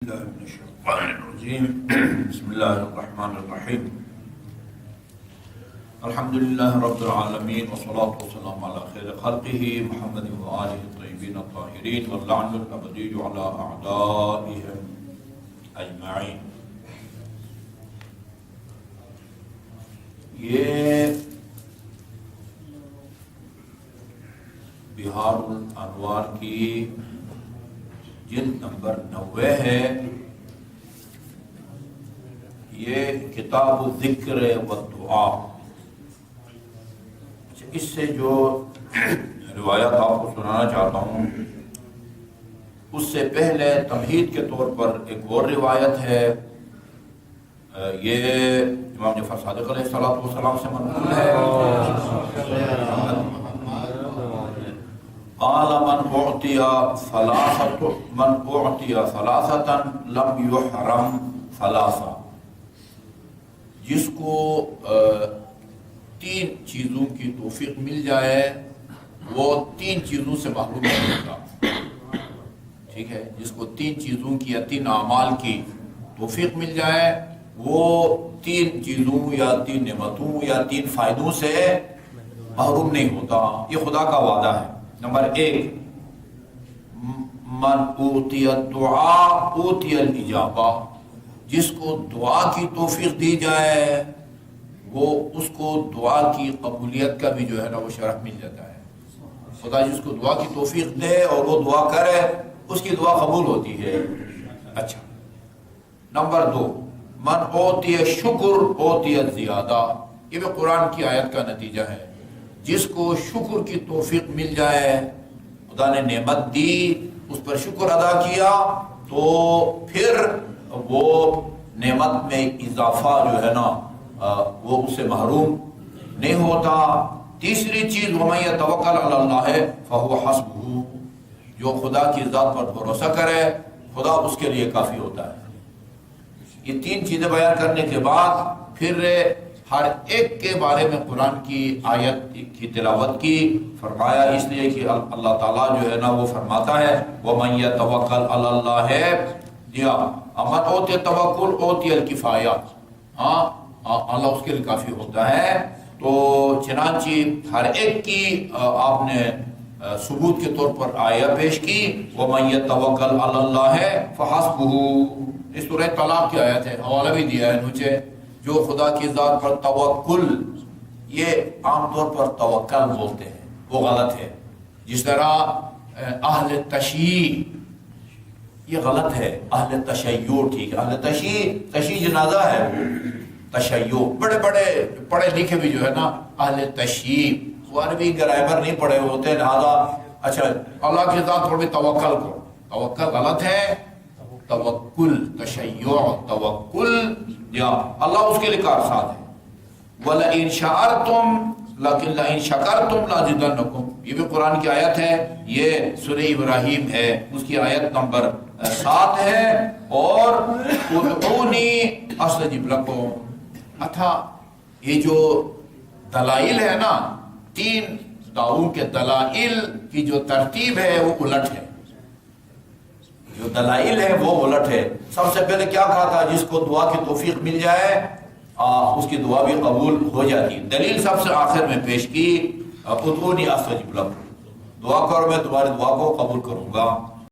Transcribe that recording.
الله من الشيطان الرجيم بسم الله الرحمن الرحيم الحمد لله رب العالمين والصلاة والسلام على خير خلقه محمد وآله الطيبين الطاهرين واللعن الأبدي على أعدائهم أجمعين. یہ بہار الانوار کی جلد نمبر 90 ہے. یہ کتاب الذکر والدعاء. اس سے جو روایات آپ کو سنانا چاہتا ہوں اس سے پہلے تمہید کے طور پر ایک اور روایت ہے. یہ امام جعفر صادق علیہ السلام سے منقول ہے. قال من اعطي ثلاثة لم يحرم ثلاثة. جس کو تین چیزوں کی توفیق مل جائے وہ تین چیزوں سے محروم نہیں ہوتا. ٹھیک ہے، جس کو تین چیزوں کی یا تین اعمال کی توفیق مل جائے وہ تین چیزوں یا تین نعمتوں یا تین فائدوں سے محروم نہیں ہوتا. یہ خدا کا وعدہ ہے. نمبر 1، من اوتی الدعاء اوتی الاجابہ. جس کو دعا کی توفیق دی جائے وہ اس کو دعا کی قبولیت کا بھی جو ہے نا وہ شرف مل جاتا ہے. خدا جس کو دعا کی توفیق دے اور وہ دعا کرے اس کی دعا قبول ہوتی ہے. اچھا، نمبر 2، من اوتی شکر اوتی الزیادہ. یہ بھی قرآن کی آیت کا نتیجہ ہے. جس کو شکر کی توفیق مل جائے، خدا نے نعمت دی، اس پر شکر ادا کیا تو پھر وہ نعمت میں اضافہ جو ہے نا وہ اس سے محروم نہیں ہوتا. تیسری چیز، وَمَن يَتَوَكَّلْ عَلَى اللَّهِ فَهُوَ حَسْبُهُ. جو خدا کی ذات پر بھروسہ کرے خدا اس کے لیے کافی ہوتا ہے. یہ تین چیزیں بیان کرنے کے بعد پھر ہر ایک کے بارے میں قرآن کی آیت کی تلاوت کی. فرمایا اس لیے کہ اللہ تعالیٰ جو ہے نا وہ فرماتا ہے وَمَن يَتَوَكَّلْ عَلَى اللَّهِ امن اوتی توکل اوتی الکفایہ. اللہ اس کے لیے کافی ہوتا ہے. تو چنانچہ ہر ایک کی آپ نے ثبوت کے طور پر آیہ پیش کی وَمَن يَتَوَكَّلْ عَلَى اللَّهِ فَحَسْبُهُ. اس سورہ طلاق کی آیت ہے، حوالہ بھی دیا ہے نیچے. جو خدا کی ذات پر توکل، یہ عام طور پر توکل بولتے ہیں، وہ غلط ہے. جس طرح اہل تشیع، یہ غلط ہے. اہل تشیع ٹھیک ہے. اہل تشیع جنازہ ہے. تشیع بڑے بڑے پڑھے لکھے بھی جو ہے نا اہل تشیع وہ عربی گرامر نہیں پڑھے ہوتے، لہذا اچھا اللہ کی ذات پر بھی توکل کرو. توکل غلط ہے. توکل، تشیع، توکل یا اللہ اس کے لیے کارساز ہے. وَلَئِن شَعَرْتُمْ لیکن لَئِن شَكَرْتُمْ لَأَزِيدَنَّكُمْ. یہ بھی قرآن کی آیت ہے. یہ سورہ ابراہیم ہے، اس کی آیت نمبر 7 ہے. اور ادعونی استجب لکم. اتھا یہ جو دلائل ہے نا، تین دعووں کے دلائل کی جو ترتیب ہے وہ الٹ ہے. جو دلائل ہے وہ الٹ ہے. سب سے پہلے کیا کہا تھا؟ جس کو دعا کی توفیق مل جائے اس کی دعا بھی قبول ہو جاتی. دلیل سب سے آخر میں پیش کی ادعونی استجب لکم. دعا کرو میں تمہاری دعا کو قبول کروں گا.